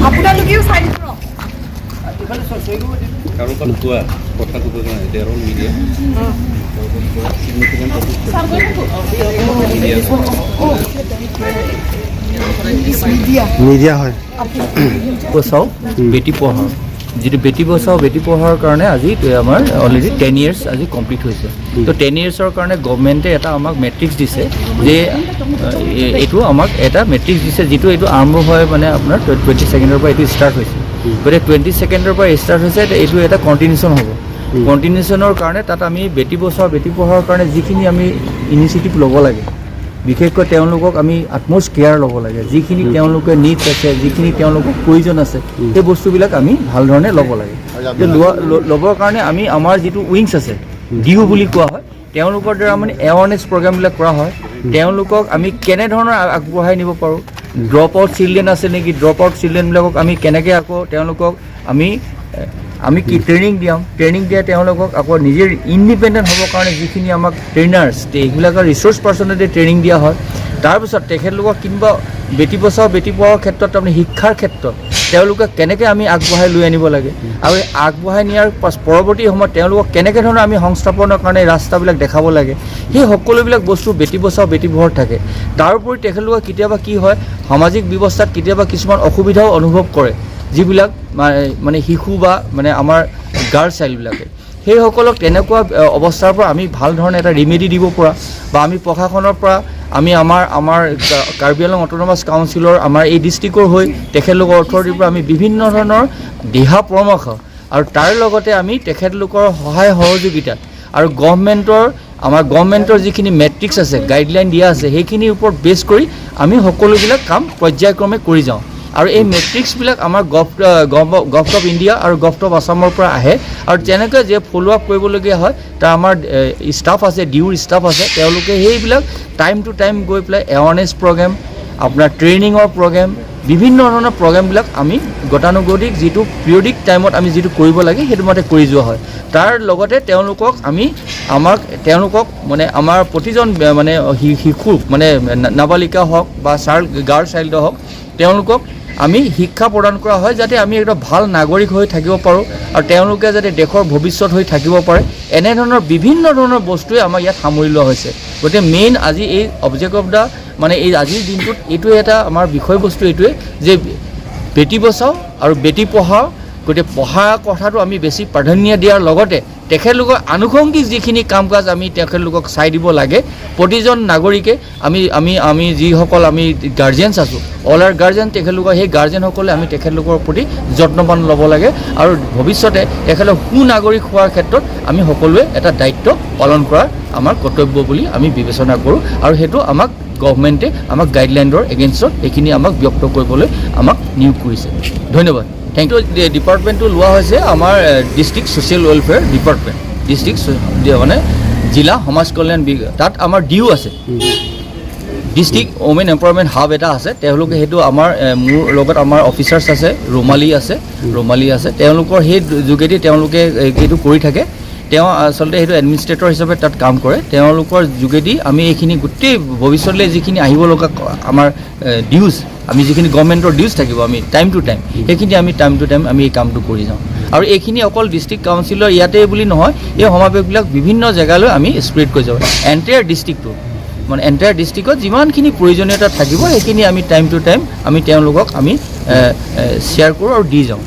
আপোনালোকেও চাই দিব কাৰোবাৰ কোৱা কথাটো তেওঁ মিডিয়া মিডিয়া হয় বচাও বেটি পঢ়াও যিটো বেটি বচাও বেটি পঢ়াৰ কাৰণে আজি আমাৰ অলৰেডি 10 years আজি কমপ্লিট হৈছে তো 10 yearsৰ কাৰণে গভৰ্ণমেণ্টে এটা আমাক মেট্ৰিক্স দিছে যে এইটো আমাক এটা মেট্ৰিক্স দিছে যিটো এইটো আৰম্ভ হয় মানে আপোনাৰ 22ৰ পৰা এইটো ষ্টাৰ্ট হৈছে গতিকে 22ৰ পৰা ষ্টাৰ্ট হৈছে এইটো এটা কণ্টিনিউশ্যন হ'ব কণ্টিনিউশ্যনৰ কাৰণে তাত আমি বেটি বচাও বেটি পঢ়াৰ কাৰণে যিখিনি আমি ইনিচিয়েটিভ ল'ব লাগে বিশেষকৈ তেওঁলোকক আমি আটমষ্ট কেয়াৰ ল'ব লাগে যিখিনি তেওঁলোকে নিডছ আছে যিখিনি তেওঁলোকৰ প্ৰয়োজন আছে সেই বস্তুবিলাক আমি ভাল ধৰণে ল'ব লাগে ল'বৰ কাৰণে আমি আমাৰ যিটো উইংছ আছে ডিউ বুলি কোৱা হয় তেওঁলোকৰ দ্বাৰা মানে এৱাৰনেছ প্ৰগ্ৰামবিলাক কৰা হয় তেওঁলোকক আমি কেনেধৰণৰ আগবঢ়াই নিব পাৰোঁ ড্ৰপ আউট চিলড্ৰেন আছে নেকি ড্ৰপ আউট চিলড্ৰেনবিলাকক আমি কেনেকৈ আকৌ তেওঁলোকক আমি কি ট্ৰেইনিং দিয়া তেওঁলোকক আকৌ নিজে ইণ্ডিপেণ্ডেণ্ট হ'বৰ কাৰণে যিখিনি আমাক ট্ৰেইনাৰ্ছ এইবিলাকৰ ৰিচোৰ্চ পাৰ্চনেদি ট্ৰেইনিং দিয়া হয় তাৰপিছত তেখেতলোকক কিংবা বেটি বচাও বেটি পঢ়াৰ ক্ষেত্ৰত তাৰমানে শিক্ষাৰ ক্ষেত্ৰত তেওঁলোকে কেনেকৈ আমি আগবঢ়াই লৈ আনিব লাগে আৰু আগবঢ়াই নিয়াৰ পৰৱৰ্তী সময়ত তেওঁলোকক কেনেকৈ ধৰণৰ আমি সংস্থাপনৰ কাৰণে ৰাস্তাবিলাক দেখাব লাগে সেই সকলোবিলাক বস্তু বেটি বচাও বেটি পঢ়াত থাকে তাৰোপৰি তেখেতলোকৰ কেতিয়াবা কি হয় সামাজিক ব্যৱস্থাত কেতিয়াবা কিছুমান অসুবিধাও অনুভৱ কৰে যিবিলাক মানে শিশু বা মানে আমাৰ গাৰ্ল চাইল্ডবিলাকে সেইসকলক তেনেকুৱা অৱস্থাৰ পৰা আমি ভাল ধৰণে এটা ৰিমেডি দিব পৰা বা আমি প্ৰশাসনৰ পৰা আমি আমাৰ কাৰ্বি আংলং অট'নমাছ কাউন্সিলৰ আমাৰ এই ডিষ্ট্ৰিক্টৰ হৈ তেখেতলোকৰ অথৰিটিৰ পৰা আমি বিভিন্ন ধৰণৰ দিহা পৰামৰ্শ আৰু তাৰ লগতে আমি তেখেতলোকৰ সহায় সহযোগিতা আৰু গভৰ্ণমেণ্টৰ যিখিনি মেট্ৰিক্স আছে গাইডলাইন দিয়া আছে সেইখিনিৰ ওপৰত বেছ কৰি আমি সকলোবিলাক কাম পৰ্যায়ক্ৰমে কৰি যাওঁ আৰু এই মেট্ৰিক্সবিলাক আমাৰ গভ অফ ইণ্ডিয়া আৰু গভ অফ আছামৰ পৰা আহে আৰু তেনেকৈ যে ফ'ল' আপ কৰিবলগীয়া হয় তাৰ আমাৰ ষ্টাফ আছে ডিউৰ ষ্টাফ আছে তেওঁলোকে সেইবিলাক টাইম টু টাইম গৈ পেলাই এৱাৰনেছ প্ৰগ্ৰেম আপোনাৰ ট্ৰেইনিঙৰ প্ৰগ্ৰেম বিভিন্ন ধৰণৰ প্ৰগ্ৰেমবিলাক আমি গতানুগতিক যিটো পিৰিয়ডিক টাইমত আমি যিটো কৰিব লাগে সেইটো মতে কৰি যোৱা হয় তাৰ লগতে তেওঁলোকক মানে আমাৰ প্ৰতিজন মানে শিশুক মানে নাবালিকা হওক বা গাৰ্ল চাইল্ড হওক তেওঁলোকক আমি শিক্ষা প্ৰদান কৰা হয় যাতে আমি এটা ভাল নাগৰিক হৈ থাকিব পাৰোঁ আৰু তেওঁলোকে যাতে দেশৰ ভৱিষ্যত হৈ থাকিব পাৰে এনেধৰণৰ বিভিন্ন ধৰণৰ বস্তুৱে আমাৰ ইয়াত সামৰি লোৱা হৈছে গতিকে মেইন আজি এই অবজেক্ট অফ দ্য মানে এই আজিৰ দিনটোত এইটোৱে এটা আমাৰ বিষয়বস্তু এইটোৱে যে বেটি বচাও আৰু বেটি পঢ়াও গতিকে পঢ়া কথাটো আমি বেছি প্ৰাধান্য দিয়াৰ লগতে তেখেতলোকৰ আনুষংগিক যিখিনি কাম কাজ আমি তেখেতলোকক চাই দিব লাগে প্ৰতিজন নাগৰিকে আমি যিসকল আমি গাৰ্জেনছ আছোঁ অল আৰ গাৰ্জেন তেখেতলোকৰ সেই গাৰ্জেনসকলে আমি তেখেতলোকৰ প্ৰতি যত্নবান ল'ব লাগে আৰু ভৱিষ্যতে তেখেতলোক সুনাগৰিক হোৱাৰ ক্ষেত্ৰত আমি সকলোৱে এটা দায়িত্ব পালন কৰাৰ আমাৰ কৰ্তব্য বুলি আমি বিবেচনা কৰোঁ আৰু সেইটো আমাক গভৰ্ণমেণ্টে আমাক গাইডলাইনৰ এগেইনষ্টত এইখিনি আমাক ব্যক্ত কৰিবলৈ আমাক নিয়োগ কৰিছে ধন্যবাদ থেংক ইউ ডিপাৰ্টমেণ্টটো লোৱা হৈছে আমাৰ district social welfare department district মানে জিলা সমাজ কল্যাণ বিভাগ তাত আমাৰ ডিউ আছে ডিষ্ট্ৰিক্ট ওমেন এম্পাৱাৰমেণ্ট হাব এটা আছে তেওঁলোকে সেইটো আমাৰ মোৰ লগত আমাৰ অফিচাৰ্ছ আছে ৰুমালী আছে তেওঁলোকৰ সেই যোগেদি তেওঁলোকে সেইটো কৰি থাকে তেওঁ আচলতে সেইটো এডমিনিষ্ট্ৰেটৰ হিচাপে তাত কাম কৰে তেওঁলোকৰ যোগেদি আমি এইখিনি গোটেই ভৱিষ্যতলৈ যিখিনি আহিব লগা আমাৰ ডিউজ আমি যিখিনি গভৰ্ণমেণ্টৰ ডিউজ থাকিব আমি টাইম টু টাইম সেইখিনি আমি টাইম টু টাইম আমি এই কামটো কৰি যাওঁ আৰু এইখিনি অকল ডিষ্ট্ৰিক্ট কাউন্সিলৰ ইয়াতে বুলি নহয় এই সমাৱেশবিলাক বিভিন্ন জেগালৈ আমি স্প্ৰেড কৰি যাওঁ এণ্টায়াৰ ডিষ্ট্ৰিক্টটো মানে এণ্টায়াৰ ডিষ্ট্ৰিক্টত যিমানখিনি প্ৰয়োজনীয়তা থাকিব সেইখিনি আমি টাইম টু টাইম আমি তেওঁলোকক আমি শ্বেয়াৰ কৰোঁ আৰু দি যাওঁ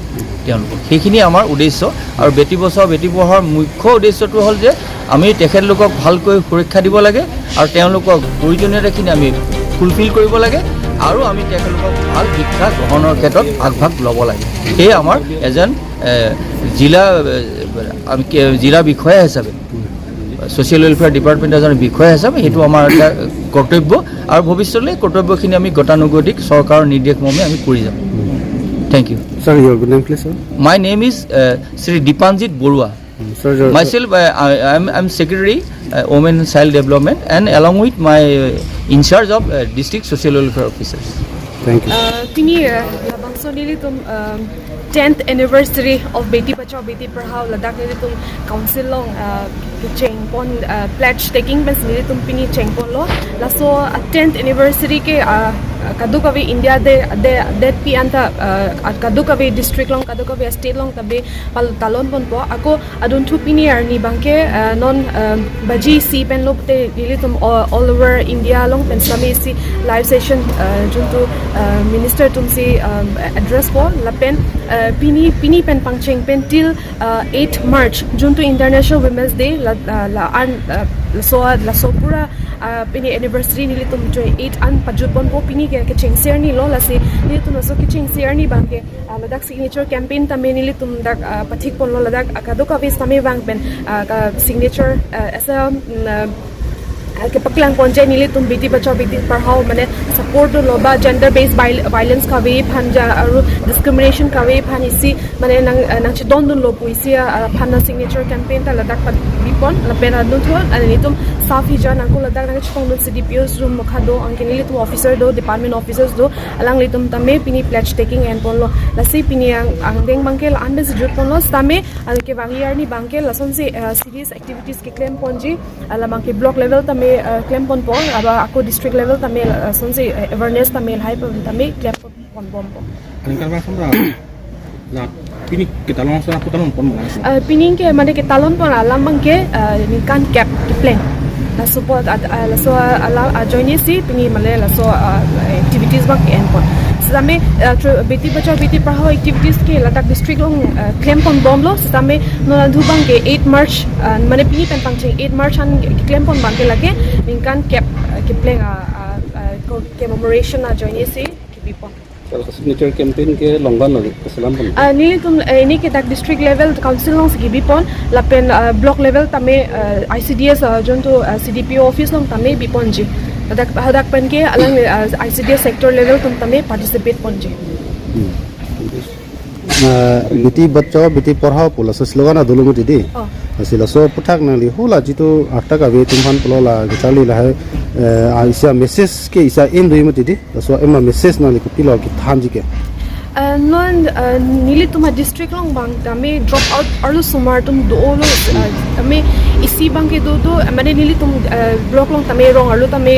তেওঁলোকক সেইখিনি আমাৰ উদ্দেশ্য আৰু বেটি বচাও বেটি পঢ়াৰ মুখ্য উদ্দেশ্যটো হ'ল যে আমি তেখেতলোকক ভালকৈ সুৰক্ষা দিব লাগে আৰু তেওঁলোকক প্ৰয়োজনীয়তাখিনি আমি ফুলফিল কৰিব লাগে আৰু আমি তেখেতলোকক ভাল শিক্ষা গ্ৰহণৰ ক্ষেত্ৰত আগভাগ ল'ব লাগে সেয়ে আমাৰ এজন জিলা বিষয়া হিচাপে ছ'চিয়েল ৱেলফেয়াৰ ডিপাৰ্টমেণ্ট এজন বিষয়া হিচাপে সেইটো আমাৰ এটা কৰ্তব্য আৰু ভৱিষ্যতলৈ কৰ্তব্যখিনি আমি গতানুগতিক চৰকাৰৰ নিৰ্দেশ মৰ্মে আমি কৰি যাম Thank you. Sir, your good name, please, sir. My name is Sri Dipanjit Borua. Sir, Myself, I'm Secretary, Women and Child Development, and along with my in charge of District Social Welfare Officers. Thank you. Pini labangso nili tum 10th anniversary of Beti Bachao Beti Porhao Ladakh nili tum council long chengpon pledge taking bes nili tum pini chengpon lo laso 10th anniversary ke kadukavi India de pi anta kadukavi district long kadukavi state long tabe talon pon po ako adun thu pini arani bangke non baji si pen lo te nili tum all over India long pen sami si live session juntu minister tum si address po lapen pini pen pangcheng pen till 8 March juntu International Women's Day la so pura pini anniversary nili tum 8 an pajupon po pini ke cheng ser ni lo la se nili tum so ke cheng ser ni bangke ladak signature campaign tame nili tum dak pathik pon lo ladak akadoka vis tame wang pen signature as a ke paklang ponje nili tum Beti Bachao Beti Porhao mane support lo ba gender based violence ka we phanja aru discrimination ka we phanisi mane nang chidon dun lo puisi phana signature campaign ta ladak pa bipon la pena dun thon ani tum safi jan angko ladak nang chong dun CDPOs room khado angke nili tum officer do department officers do alang litum tame pini pledge taking and pon lo la si pini ang deng bangke la anbes jut pon lo tame alke wangiar ni bangke la son si serious activities ke claim ponji ala bangke block level tame claim pon pon aba ako district level tame sonse awareness tame hai tame claim pon pon Ningkan ba samra na pini ketalon sa ketalon pon mo pining ke mane ke talon pon alam bangke ningkan cap plan la support la so ala join si pini male la so activities bang en pon same Beti Bachao Beti Porhao activities ke ladak district long claim pon bom lo same no dhu bang ke 8 March mane pini pen pangcheng 8 March an claim pon bang ke lage ningkan cap ke plan commemoration na join si ke bipon signature campaign ke longban lo kesalam pon ni tum ni ke dak district level council long gi bipon lapen block level tame ICDS jonto CDPO office long tame bipon ji hadak pen ke alang ICDS sector level tum tame participate pon ji Beti Bachao Beti Porhao pula slogan adulu di asila so puthak na li hola jitu atta ka ve tumhan pulola gachali la hai isa message ke isa in dui mati di so emma message na li pilo ki thanji ke non nili tuma district long bang tame drop out arlo sumar tum do lo tame isi bang ke do mane nili tum block long tame rong arlo tame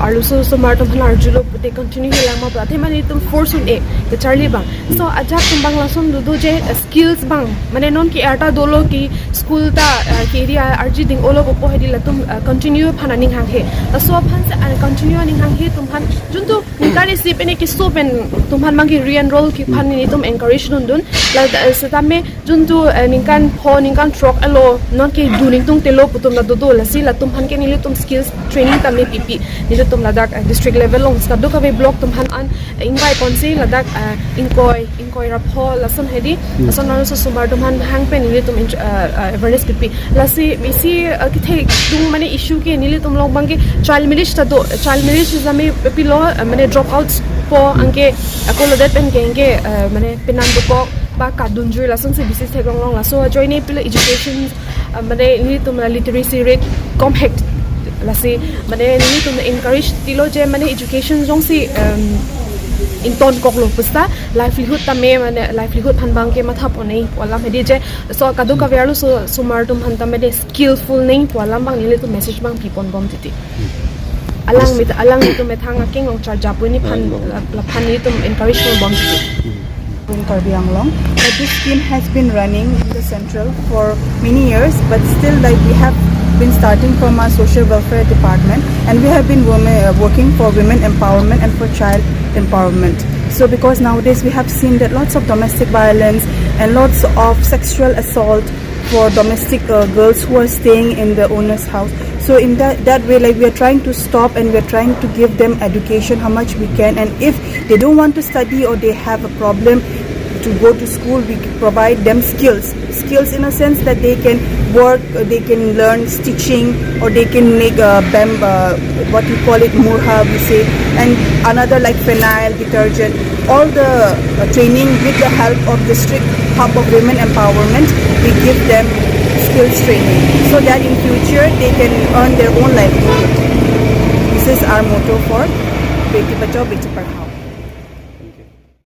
arlo so sumar tum hanar julo te continue hilang ma prathe mane tum force un e the charlie bang so aja tum bang la sum do je skills bang mane non ki arta dolo ki school ta ki area arji ding olo po hedi la tum continue phana ning hang he so phan se continue ning hang he tum phan juntu nikari si pene ki so pen tum phan mang ki role ki phan ni tum encourage dun la satame juntu ningkan truck alo non ke duning tung telo putum la do la si la tum han ke ni tum skills training tame pp ni tum ladak district level long skadu ka ve block tum han an invite ponsi ladak inkoi rapho la son hedi son no so sumar tum han hang pen ni tum awareness pp la si bisi ki the tung mane issue ke ni tum long bang ke child marriage zame pp lo mane drop outs po angke akolo det pen genge mane penan do ba kadun jui la son se bisi thegong long la so join e pila education mane ni tum literacy rate compact la se mane ni tum encourage tilo je mane education jong si in ton kok lo pusta livelihood tame mane livelihood phan bang ke matha ponei wala medi je so kadu ka verlu so sumar tum han tame de skillful nei wala bang ni le to message bang pipon bom titi alang mit methang king ong charge apuni phan ni tum encouragement bomb in Karbi Anglong. But this scheme has been running in the central for many years, but still like we have been starting from our social welfare department, and we have been working for women empowerment and for child empowerment. So because nowadays we have seen that lots of domestic violence and lots of sexual assault for domestic girls who are staying in the owner's house. So in that way, like we are trying to stop and we are trying to give them education how much we can, and if they don't want to study or they have a problem to go to school, we provide them skills in a sense that they can work, they can learn stitching, or they can make what we call it murha, we say, and another like phenyl, detergent, all the training with the help of district hub of women empowerment. We give them skills training so that in future they can earn their own livelihood. This is our motto for Beti Bachao, Beti Porhao.